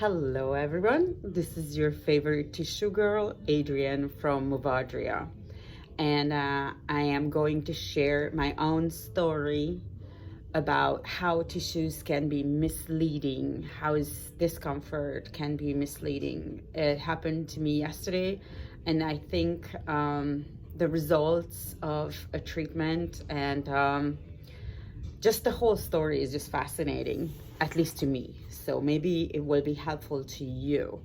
Hello everyone, this is your favorite tissue girl, Adrienne from Movadria. And I am going to share my own story about how tissues can be misleading, how is discomfort can be misleading. It happened to me yesterday, and I think the results of a treatment and just the whole story is just fascinating, at least to me. So maybe it will be helpful to you.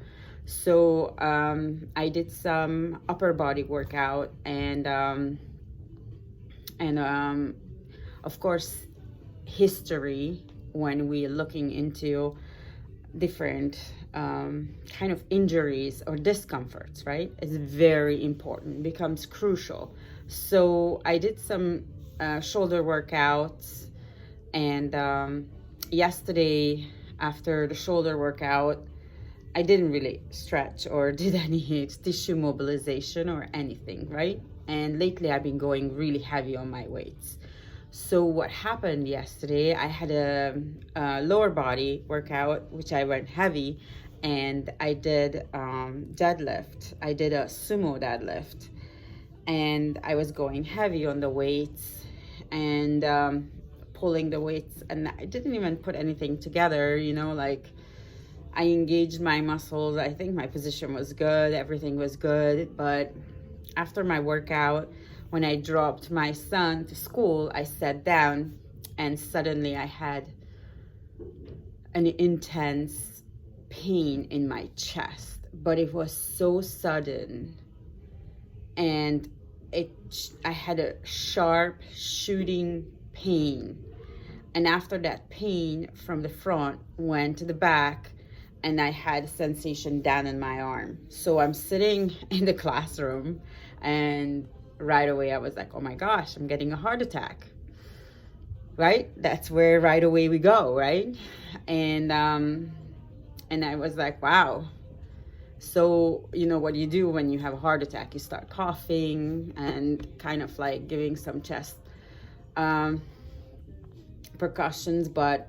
So I did some upper body workout, and of course, history when we're looking into different kind of injuries or discomforts, right? It's very important, becomes crucial. So I did some shoulder workouts, and yesterday after the shoulder workout, I didn't really stretch or did any tissue mobilization or anything, right? And lately I've been going really heavy on my weights. So what happened yesterday, I had a lower body workout, which I went heavy, and I did deadlift. I did a sumo deadlift, and I was going heavy on the weights and pulling the weights, and I didn't even put anything together, like I engaged my muscles. I think my position was good, everything was good. But after my workout, when I dropped my son to school, I sat down and suddenly I had an intense pain in my chest, but it was so sudden, and I had a sharp shooting pain. And after that, pain from the front went to the back, and I had a sensation down in my arm. So I'm sitting in the classroom, and right away I was like, oh my gosh, I'm getting a heart attack, right? That's where right away we go, right? And I was like, wow. So what you do when you have a heart attack, you start coughing and kind of like giving some chest percussions. But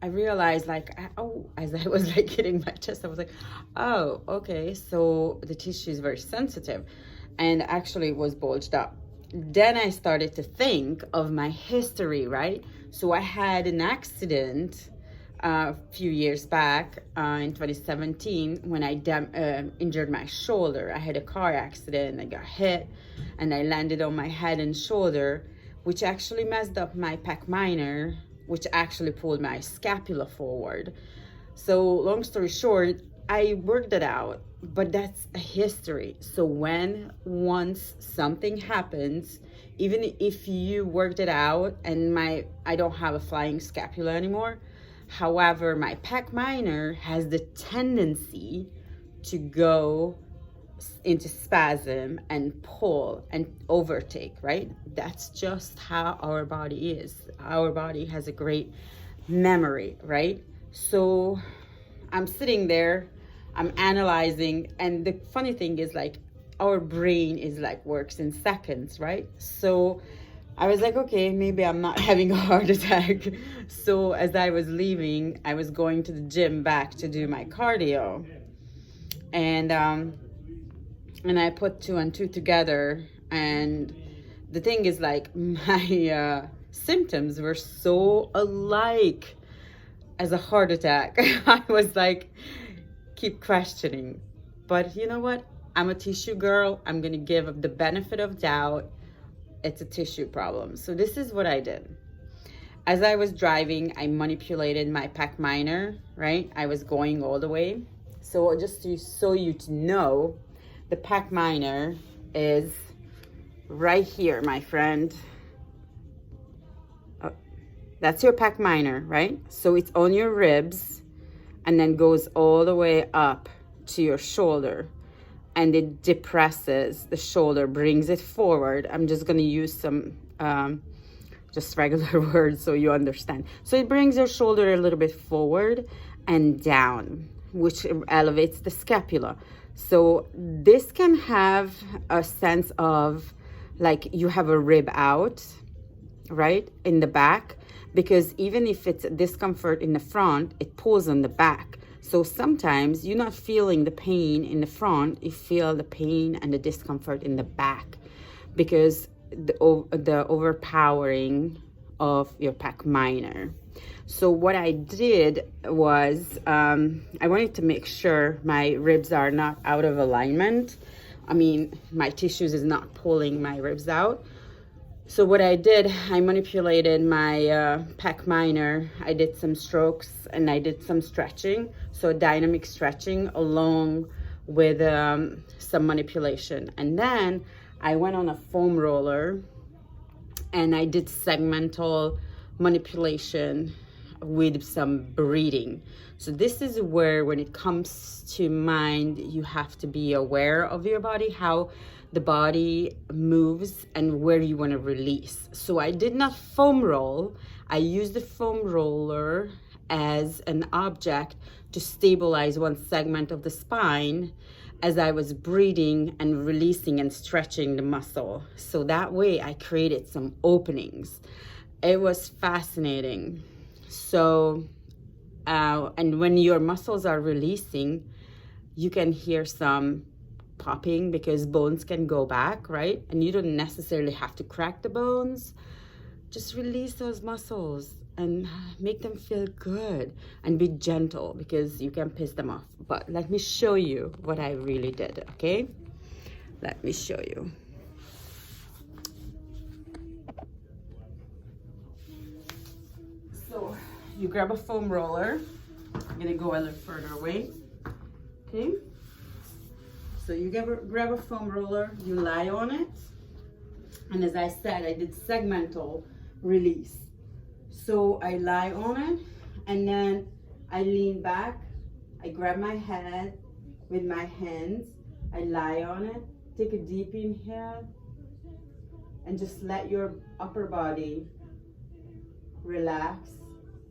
I realized as I was like hitting my chest, I was like, oh, okay, so the tissue is very sensitive, and actually it was bulged up. Then I started to think of my history, right? So I had an accident a few years back in 2017 when I injured my shoulder. I had a car accident, I got hit, and I landed on my head and shoulder, which actually messed up my pec minor, which actually pulled my scapula forward. So long story short, I worked it out, but that's a history. So once something happens, even if you worked it out, and I don't have a flying scapula anymore, however, my pec minor has the tendency to go into spasm and pull and overtake, right? That's just how our body is. Our body has a great memory, right? So I'm sitting there, I'm analyzing, and the funny thing is, like, our brain is like works in seconds, right? So I was like, okay, maybe I'm not having a heart attack. So as I was leaving, I was going to the gym back to do my cardio, and I put two and two together, and the thing is, like, my symptoms were so alike as a heart attack. I was like, keep questioning. But you know what? I'm a tissue girl. I'm going to give the benefit of doubt. It's a tissue problem. So this is what I did. As I was driving, I manipulated my pec minor, right? I was going all the way. So just so you to know, the pec minor is right here, my friend. That's your pec minor, right? So it's on your ribs and then goes all the way up to your shoulder, and it depresses the shoulder, brings it forward. I'm just going to use some just regular words so you understand. So it brings your shoulder a little bit forward and down, which elevates the scapula. So this can have a sense of like you have a rib out, right, in the back, because even if it's discomfort in the front, it pulls on the back. So sometimes you're not feeling the pain in the front, you feel the pain and the discomfort in the back because the overpowering of your pec minor. So what I did was I wanted to make sure my ribs are not out of alignment. I mean, my tissues is not pulling my ribs out. So what I did, I manipulated my pec minor. I did some strokes and I did some stretching. So dynamic stretching along with some manipulation. And then I went on a foam roller and I did segmental manipulation with some breathing. So this is where, when it comes to mind, you have to be aware of your body, how the body moves and where you want to release. So I did not foam roll. I used the foam roller as an object to stabilize one segment of the spine as I was breathing and releasing and stretching the muscle. So that way I created some openings. It was fascinating. So, and when your muscles are releasing, you can hear some popping because bones can go back, right? And you don't necessarily have to crack the bones. Just release those muscles and make them feel good and be gentle because you can piss them off. But let me show you what I really did, okay? Let me show you. So you grab a foam roller. I'm gonna go a little further away, okay? So you grab a foam roller, you lie on it. And as I said, I did segmental release. So I lie on it and then I lean back. I grab my head with my hands. I lie on it. Take a deep inhale and just let your upper body relax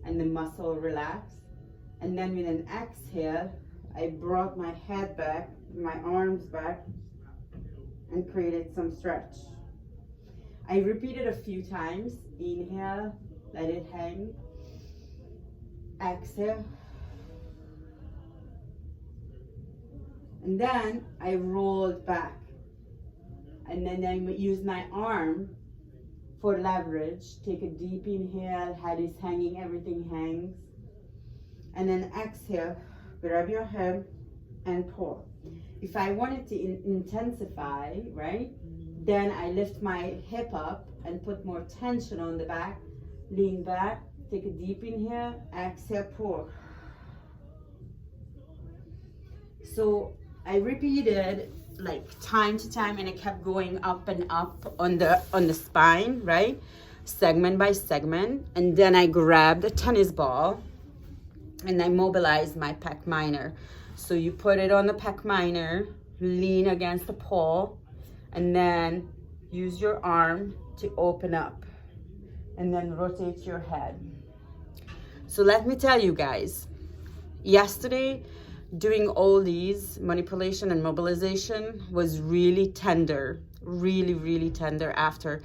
and the muscle relax. And then with an exhale, I brought my head back, my arms back, and created some stretch. I repeated a few times. Inhale, let it hang. Exhale. And then I rolled back. And then I use my arm for leverage. Take a deep inhale, head is hanging, everything hangs. And then exhale, grab your hip and pull. If I wanted to intensify, right, then I lift my hip up and put more tension on the back, lean back, take a deep inhale, exhale, pull. So I repeated like time to time, and I kept going up and up on the spine, right, segment by segment. And then I grabbed a tennis ball and I mobilized my pec minor. So you put it on the pec minor, lean against the pole, and then use your arm to open up and then rotate your head. So let me tell you guys, yesterday doing all these manipulation and mobilization was really tender, really tender. After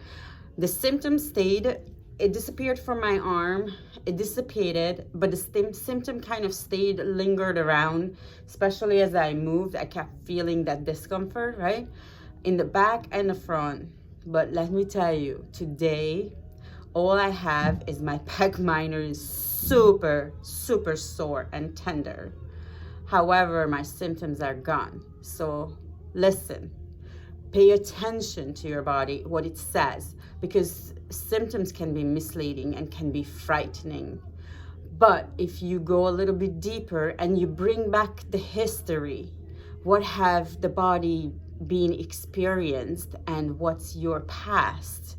the symptoms stayed, it disappeared from my arm, it dissipated, but the symptom kind of stayed, lingered around, especially as I moved. I kept feeling that discomfort, right, in the back and the front. But let me tell you, today, all I have is my pec minor is super sore and tender. However, my symptoms are gone. So listen, pay attention to your body, what it says, because symptoms can be misleading and can be frightening. But if you go a little bit deeper and you bring back the history, what have the body been experienced and what's your past,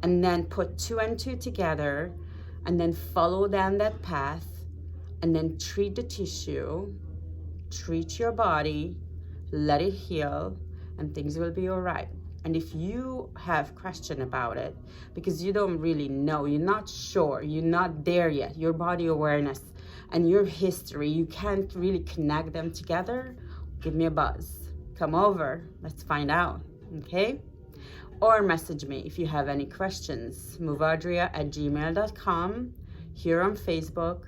and then put 2 and 2 together and then follow down that path and then treat the tissue, treat your body, let it heal, and things will be all right. And if you have question about it, because you don't really know, you're not sure, you're not there yet, your body awareness and your history, you can't really connect them together, give me a buzz. Come over, let's find out, okay? Or message me if you have any questions, moveaudria@gmail.com, here on Facebook,